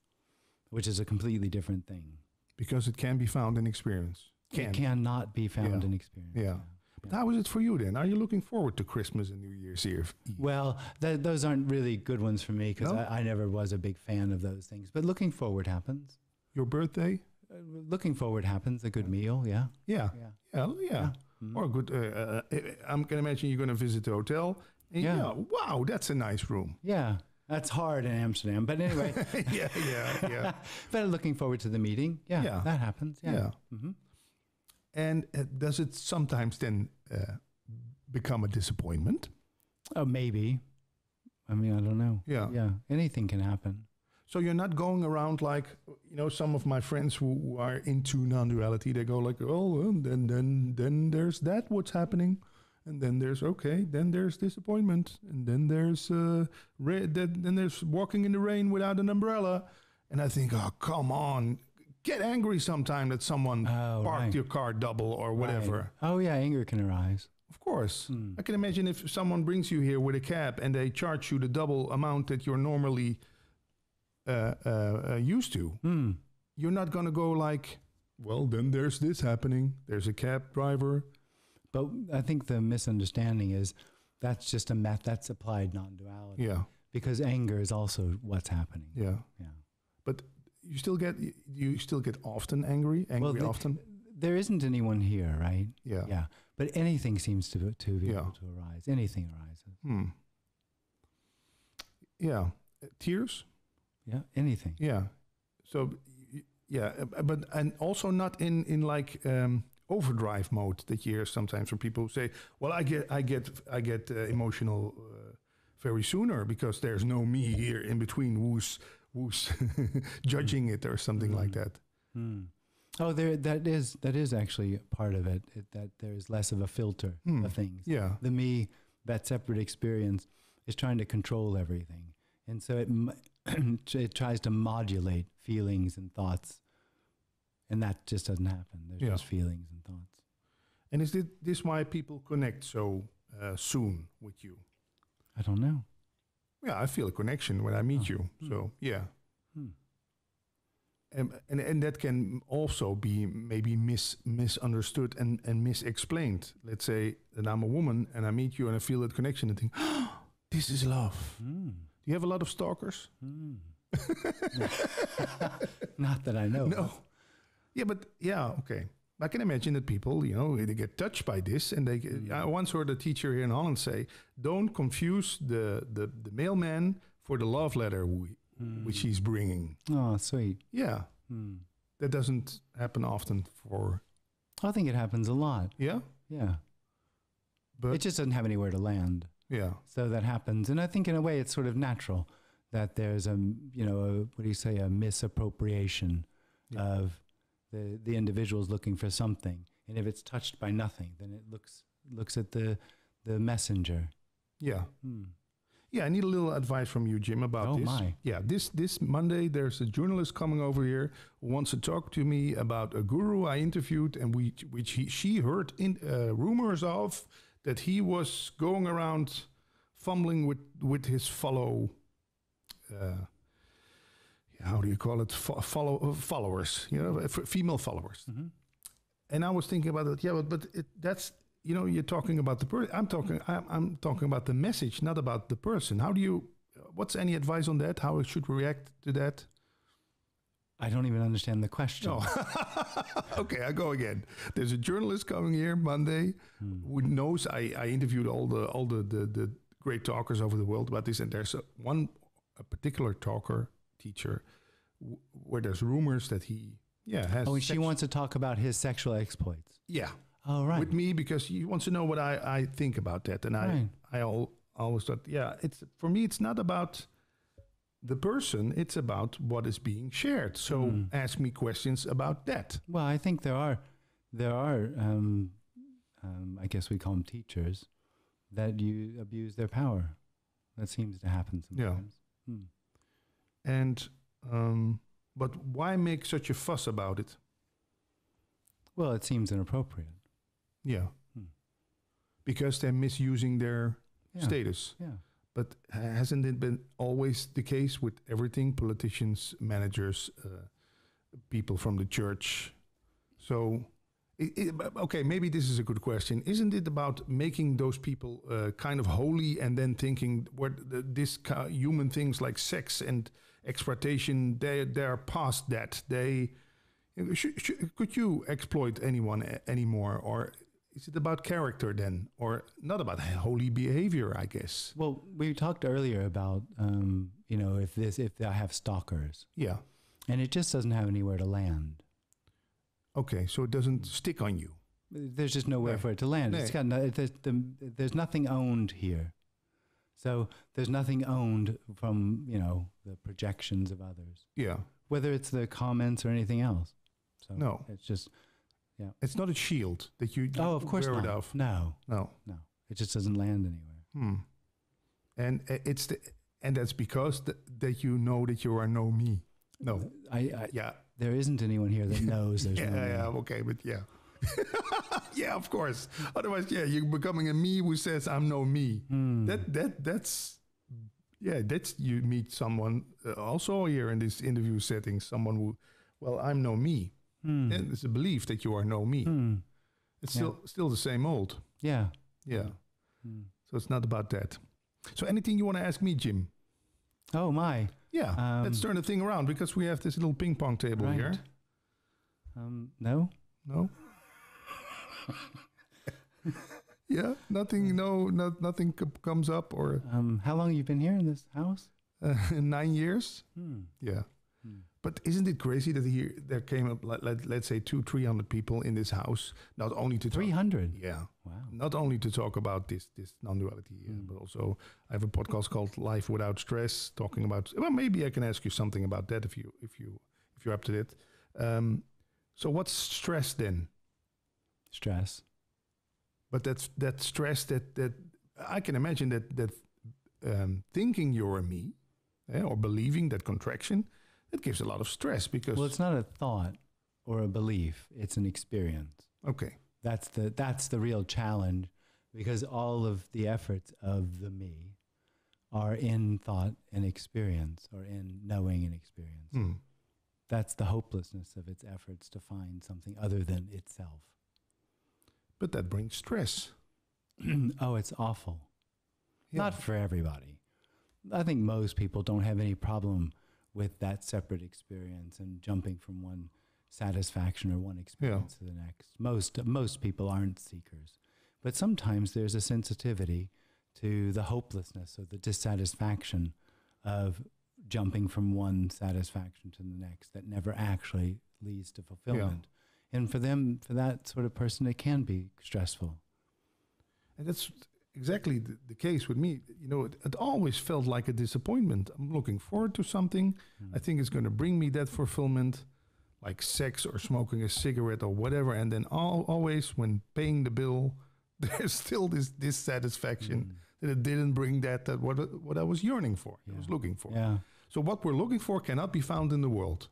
which is a completely different thing. Because it can be found in experience. It cannot be found in experience. Yeah. But how is it for you then? Are you looking forward to Christmas and New Year's Eve? Well, those aren't really good ones for me, because I never was a big fan of those things. But looking forward happens. Your birthday? Looking forward happens. A good meal, yeah. Yeah. Or a good, I can imagine you're going to visit the hotel Yeah. Wow, that's a nice room. Yeah. That's hard in Amsterdam. But anyway. yeah. But looking forward to the meeting. Yeah. That happens. Yeah. Mm-hmm. And does it sometimes then become a disappointment? Oh, maybe. I mean, I don't know. Yeah. Anything can happen. So you're not going around like, some of my friends who are into non-duality, they go like, oh, well, then there's that, what's happening. And then there's disappointment. And then there's then there's walking in the rain without an umbrella. And I think, oh, come on. Get angry sometime that someone parked your car double or whatever. Right. Oh, yeah, anger can arise. Of course. I can imagine if someone brings you here with a cab and they charge you the double amount that you're normally used to. You're not going to go like, well, then there's this happening. There's a cab driver. But I think the misunderstanding is that's just that's applied non-duality. Yeah. Because anger is also what's happening. Yeah. But you still get often angry often? There isn't anyone here, right? Yeah. But anything seems to be able to arise. Anything arises. Yeah. Tears? Yeah, anything. Yeah. So, but and also not in like overdrive mode that you hear sometimes from people who say, well, I get emotional very sooner because there's no me here in between who's judging it or something like that. Oh, that is actually part of it, that there's less of a filter of things. Yeah. The me, that separate experience, is trying to control everything. And so it tries to modulate feelings and thoughts. And that just doesn't happen. There's just feelings and thoughts. And is this why people connect so soon with you? I don't know. Yeah, I feel a connection when I meet you. So, yeah. And that can also be maybe misunderstood and misexplained. Let's say that I'm a woman and I meet you and I feel that connection and think, oh, this is love. Do you have a lot of stalkers? Not that I know. No. Yeah, but okay. I can imagine that people, they get touched by this, and I once heard a teacher here in Holland say, "Don't confuse the mailman for the love letter which he's bringing." Oh, sweet. Yeah, that doesn't happen often. I think it happens a lot. Yeah, but it just doesn't have anywhere to land. Yeah, so that happens, and I think in a way it's sort of natural that there's a misappropriation of the individual's looking for something, and if it's touched by nothing, then it looks at the messenger. Yeah. Yeah, I need a little advice from you, Jim, about this. Oh my! Yeah, this Monday there's a journalist coming over here who wants to talk to me about a guru I interviewed, and she heard rumors of that he was going around fumbling with his how do you call it? Followers, female followers. And I was thinking about it. Yeah, but that's you're talking about the person. I'm talking about the message, not about the person. How do you? What's any advice on that? How I should react to that? I don't even understand the question. Oh. Okay, I go again. There's a journalist coming here Monday who knows I interviewed all the great talkers over the world about this, and there's a particular teacher where there's rumors that he has. Oh, and she wants to talk about his sexual exploits. Yeah. Oh, right. With me, because he wants to know what I think about that, and I always thought, it's for me, it's not about the person, it's about what is being shared. So ask me questions about that. Well, I think there are I guess we call them teachers, that you abuse their power. That seems to happen sometimes. Yeah. And but why make such a fuss about it? Well, it seems inappropriate. Yeah. Because they're misusing their status. Yeah. But hasn't it been always the case with everything? Politicians, managers, people from the church. So, okay, maybe this is a good question. Isn't it about making those people kind of holy and then thinking this human things like sex and exploitation, they're past that. Could you exploit anyone anymore? Or is it about character then, or not about holy behavior? I guess. Well, we talked earlier about if I have stalkers, Yeah. and it just doesn't have anywhere to land. Okay, so it doesn't stick on you. There's just nowhere for it to land. It's got there's nothing owned here. So there's nothing owned from, the projections of others. Yeah. Whether it's the comments or anything else. So No. it's just, yeah. It's not a shield that you Of course wear not. it off. No. No. It just doesn't land anywhere. And and that's because that you know that you are no me. No. Yeah. There isn't anyone here that knows there's no me. Yeah, okay, but yeah. Yeah, of course. Otherwise, you're becoming a me who says I'm no me. That's you meet someone also here in this interview setting, someone who, well, I'm no me. And it's a belief that you are no me. It's still the same old. Yeah. Yeah. So it's not about that. So anything you want to ask me, Jim? Oh my. Yeah. Let's turn the thing around because we have this little ping pong table here. No. No. Yeah, nothing. Nothing comes up. Or how long have you been here in this house? 9 years. Yeah, but isn't it crazy that there came up, let's say 200-300 people in this house, not only to 300. Yeah, wow. Not only to talk about this non-duality, but also I have a podcast called Life Without Stress, talking about. Well, maybe I can ask you something about that if you're up to it. So what's stress then? Stress. But that stress that I can imagine that thinking you're a me, or believing that contraction, that gives a lot of stress because. Well, it's not a thought or a belief; it's an experience. Okay. That's the real challenge, because all of the efforts of the me are in thought and experience, or in knowing and experience. That's the hopelessness of its efforts to find something other than itself. But that brings stress. Oh, it's awful. Yeah. Not for everybody. I think most people don't have any problem with that separate experience and jumping from one satisfaction or one experience to the next. Most people aren't seekers. But sometimes there's a sensitivity to the hopelessness or the dissatisfaction of jumping from one satisfaction to the next that never actually leads to fulfillment. And for that sort of person, it can be stressful. And that's exactly the case with me. It always felt like a disappointment. I'm looking forward to something. I think it's going to bring me that fulfillment, like sex or smoking a cigarette or whatever. And then always when paying the bill, there's still this dissatisfaction that it didn't bring what I was yearning for, I was looking for. Yeah. So what we're looking for cannot be found in the world.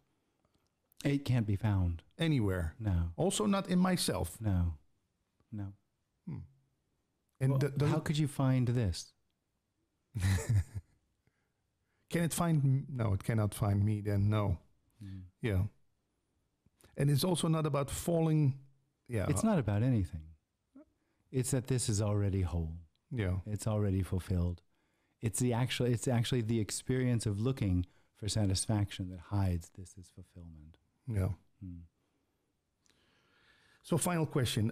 It can't be found. Anywhere. No. Also not in myself. No. And how could you find this? Can it find? No, it cannot find me then. No. Yeah. And it's also not about falling. Yeah. It's not about anything. It's that this is already whole. Yeah. It's already fulfilled. It's actually the experience of looking for satisfaction that hides this as fulfillment. Yeah. So final question.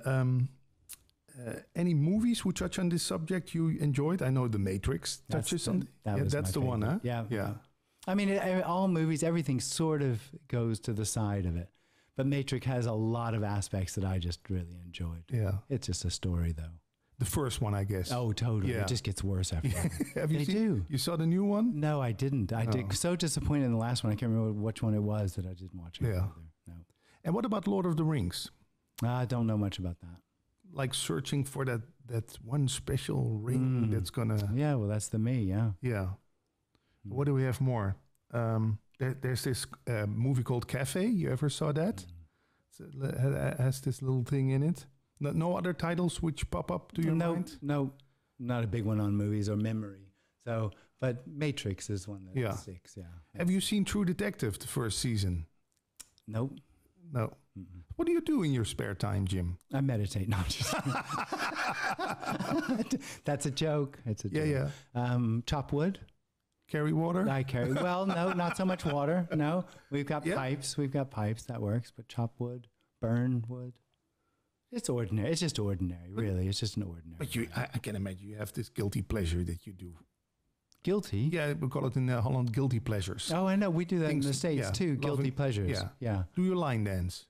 Any movies who touch on this subject you enjoyed? I know The Matrix touches on. That's the one, huh? Yeah. I mean, all movies, everything sort of goes to the side of it. But Matrix has a lot of aspects that I just really enjoyed. Yeah. It's just a story, though. The first one, I guess. Oh, totally. Yeah. It just gets worse after that. Have you seen? You saw the new one? No, I didn't. I did so disappointed in the last one. I can't remember which one it was that I didn't watch it. Yeah. Either. No. And what about Lord of the Rings? I don't know much about that. Like searching for that one special ring that's gonna. Yeah, well, that's the me. Yeah. Yeah. What do we have more? There's this movie called Cafe. You ever saw that? It has this little thing in it. No other titles which pop up to your mind? No, not a big one on movies or memory. So, but Matrix is one that sticks. Yeah. Have you seen True Detective, the first season? Nope. No. What do you do in your spare time, Jim? I meditate. No, that's a joke. It's a joke. Yeah. Chop wood. Carry water? I carry. Well, no, not so much water. No, we've got pipes. We've got pipes. That works. But chop wood, burn wood. It's ordinary. It's just ordinary, really. It's just an ordinary. But I can imagine you have this guilty pleasure that you do. Guilty? Yeah, we call it in Holland guilty pleasures. Oh, I know. We do that in the States too. Guilty pleasures. Yeah. Do you line dance?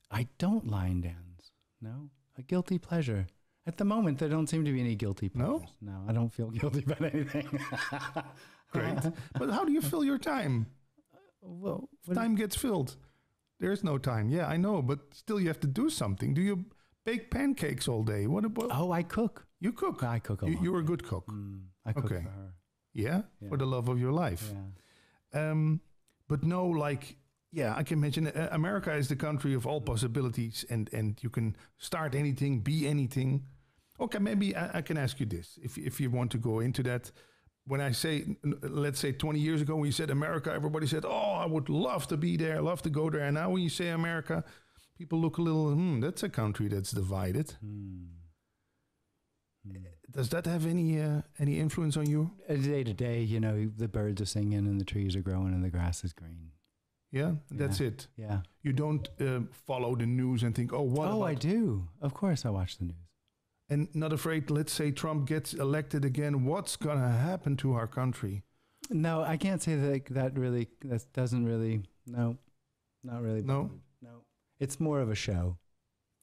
I don't line dance. No. A guilty pleasure. At the moment, there don't seem to be any guilty pleasures. No, I don't feel guilty about anything. Great. But how do you fill your time? Well, time gets filled. There's no time. Yeah, I know, but still you have to do something. Do you bake pancakes all day? What about? Oh, I cook. You cook? I cook a lot. You're a good cook. I cook for her. Yeah? For the love of your life. Yeah. But no, like, yeah, I can imagine America is the country of all possibilities, and you can start anything, be anything. Okay, maybe I can ask you this, if you want to go into that. When I say, let's say 20 years ago, when you said America, everybody said, oh, I would love to be there, love to go there. And now when you say America, people look a little, that's a country that's divided. Does that have any influence on you? Day to day, you know, the birds are singing and the trees are growing and the grass is green. Yeah, that's it. Yeah. You don't follow the news and think, oh, what about... I do. Of course I watch the news. And not afraid, let's say Trump gets elected again, what's going to happen to our country? No, I can't say that doesn't really, no, not really. No? No. It's more of a show.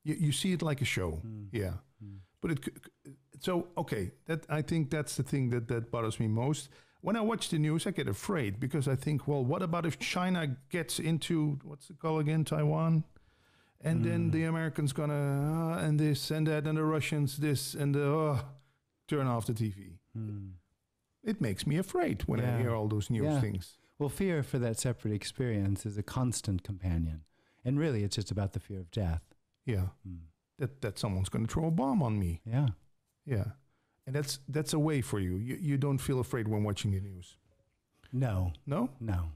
You see it like a show, yeah. But I think that's the thing that bothers me most. When I watch the news, I get afraid because I think, well, what about if China gets into, what's it called again, Taiwan? And then the Americans gonna, and this and that, and the Russians this, and turn off the TV. It makes me afraid when I hear all those news things. Well, fear for that separate experience is a constant companion. And really, it's just about the fear of death. Yeah. That someone's going to throw a bomb on me. Yeah. Yeah. And that's a way for you. You don't feel afraid when watching the news. No. No? No.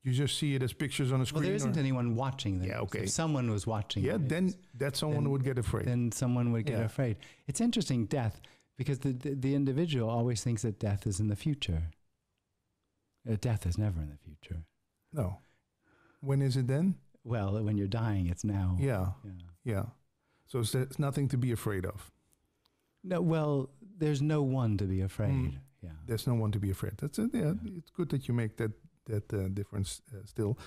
You just see it as pictures on a screen. Well, there isn't anyone watching them. Yeah, okay. If someone was watching then that someone would get afraid. Then someone would get afraid. It's interesting, death, because the individual always thinks that death is in the future. Death is never in the future. No. When is it then? Well, when you're dying, it's now. Yeah. So there's nothing to be afraid of. No, well, there's no one to be afraid. Yeah. There's no one to be afraid. That's it. Yeah. It's good that you make that difference still.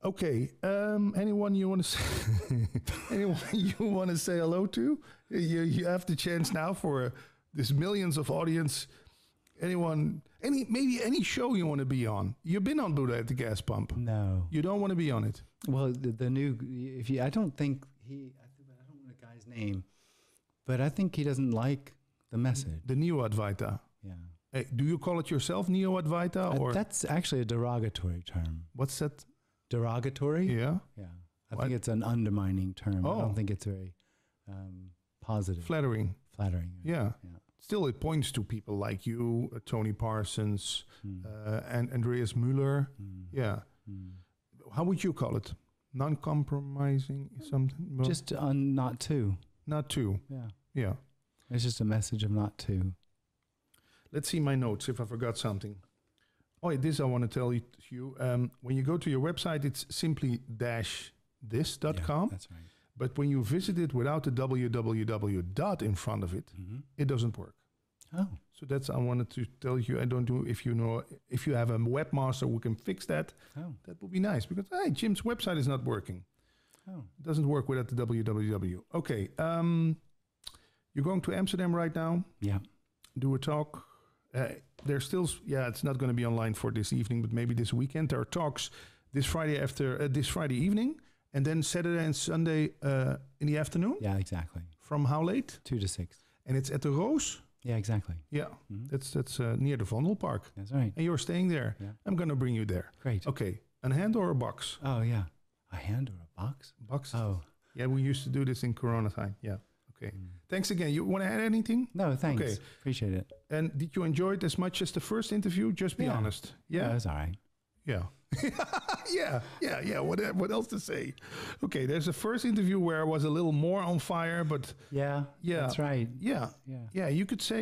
Okay. Anyone you want to say? Anyone you want to say hello to? You have the chance now for this millions of audience. Anyone? Maybe any show you want to be on. You've been on Buddha at the gas pump. No. You don't want to be on it. Well, the new. I don't think he. I don't know the guy's name, but I think he doesn't like the message. The Neo-Advaita. Yeah. Hey, do you call it yourself Neo-Advaita? Or that's actually a derogatory term. What's that? Derogatory? Yeah. Yeah. I think it's an undermining term. I don't think it's very positive. Flattering. Yeah. Yeah. Still, it points to people like you, Tony Parsons, and Andreas Müller. Yeah. How would you call it? Non-compromising something? Well, just not to. Not to. Yeah. Yeah. It's just a message of not to. Let's see my notes if I forgot something. Oh, this I want to tell you. When you go to your website, it's simply -this.com. That's right. But when you visit it without the www dot in front of it, it doesn't work. Oh. So that's I wanted to tell you. I don't do if you have a webmaster who can fix that. Oh. That would be nice because Jim's website is not working. Oh. It doesn't work without the www. Okay. You're going to Amsterdam right now. Yeah. Do a talk. There's still it's not going to be online for this evening, but maybe this weekend. There are talks this Friday evening. And then Saturday and Sunday in the afternoon? Yeah, exactly. From how late? 2 to 6. And it's at the Roos? Yeah, exactly. Yeah, that's near the Vondelpark. That's right. And you're staying there. Yeah. I'm going to bring you there. Great. Okay, a hand or a box? Oh, yeah. A hand or a box? Box. Oh. Yeah, we used to do this in Corona time. Yeah, okay. Thanks again. You want to add anything? No, thanks. Okay. Appreciate it. And did you enjoy it as much as the first interview? Just be honest. Yeah, it was all right. Yeah. yeah. What else to say? Okay, there's a first interview where I was a little more on fire, but yeah, that's right. Yeah. You could say,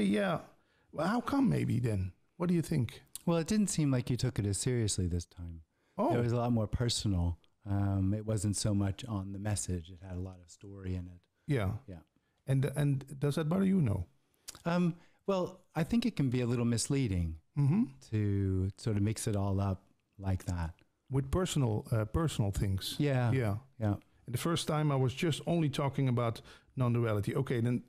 well, how come maybe then? What do you think? Well, it didn't seem like you took it as seriously this time. Oh, it was a lot more personal It wasn't so much on the message. It had a lot of story in it. Yeah. Yeah. And does that bother you? No. Well, I think it can be a little misleading to sort of mix it all up like that. With personal things. Yeah. Yeah. Yeah. And the first time I was just only talking about non-duality. Okay, then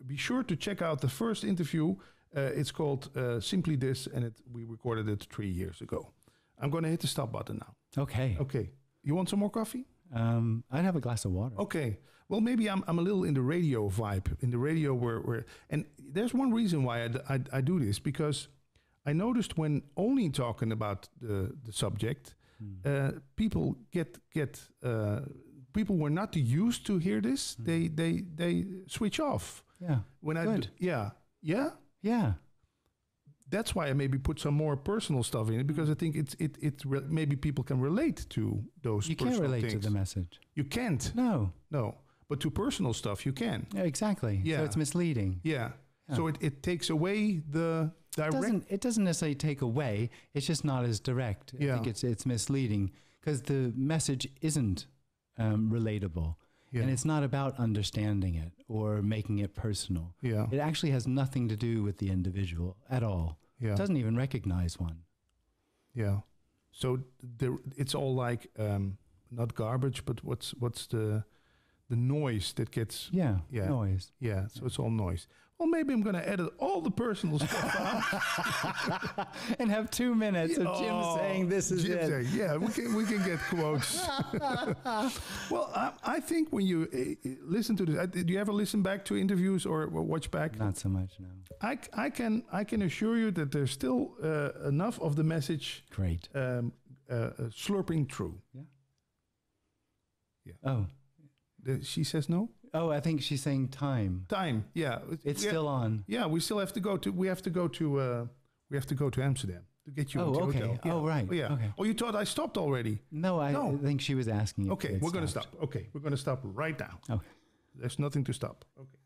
be sure to check out the first interview. It's called Simply This, and we recorded it 3 years ago. I'm going to hit the stop button now. Okay. Okay. You want some more coffee? I'd have a glass of water. Okay. Well, maybe I'm a little in the radio vibe, in the radio where and there's one reason why I do this, because I noticed when only talking about the subject, people people were not used to hear this. They switch off. Yeah. When Good. Yeah. That's why I maybe put some more personal stuff in it, because I think maybe people can relate to those. You personal can't relate things. to the message. You can't. No. But to personal stuff, you can. Yeah, exactly. Yeah. So it's misleading. Yeah. So it takes away the direct. It doesn't necessarily take away. It's just not as direct. I think it's misleading because the message isn't relatable. Yeah. And it's not about understanding it or making it personal. Yeah. It actually has nothing to do with the individual at all. Yeah. It doesn't even recognize one. Yeah. So it's all like not garbage, but what's the noise that gets... Noise. Yeah, so it's all noise. Well, maybe I'm going to edit all the personal stuff out. And have 2 minutes of Jim saying this is it. Saying, yeah, we can get quotes. Well, I think when you listen to this, do you ever listen back to interviews or watch back? Not so much, no. I can assure you that there's still enough of the message. Great. Slurping through. Yeah. Yeah. Oh. She says no? Oh, I think she's saying time. Time, yeah. It's still on. Yeah, we still have to go to Amsterdam to get you into the hotel. Yeah. Oh, right. Oh, yeah. Okay. Oh, you thought I stopped already? No, I think she was asking. Okay, we're going to stop. Okay, we're going to stop right now. Okay. There's nothing to stop. Okay.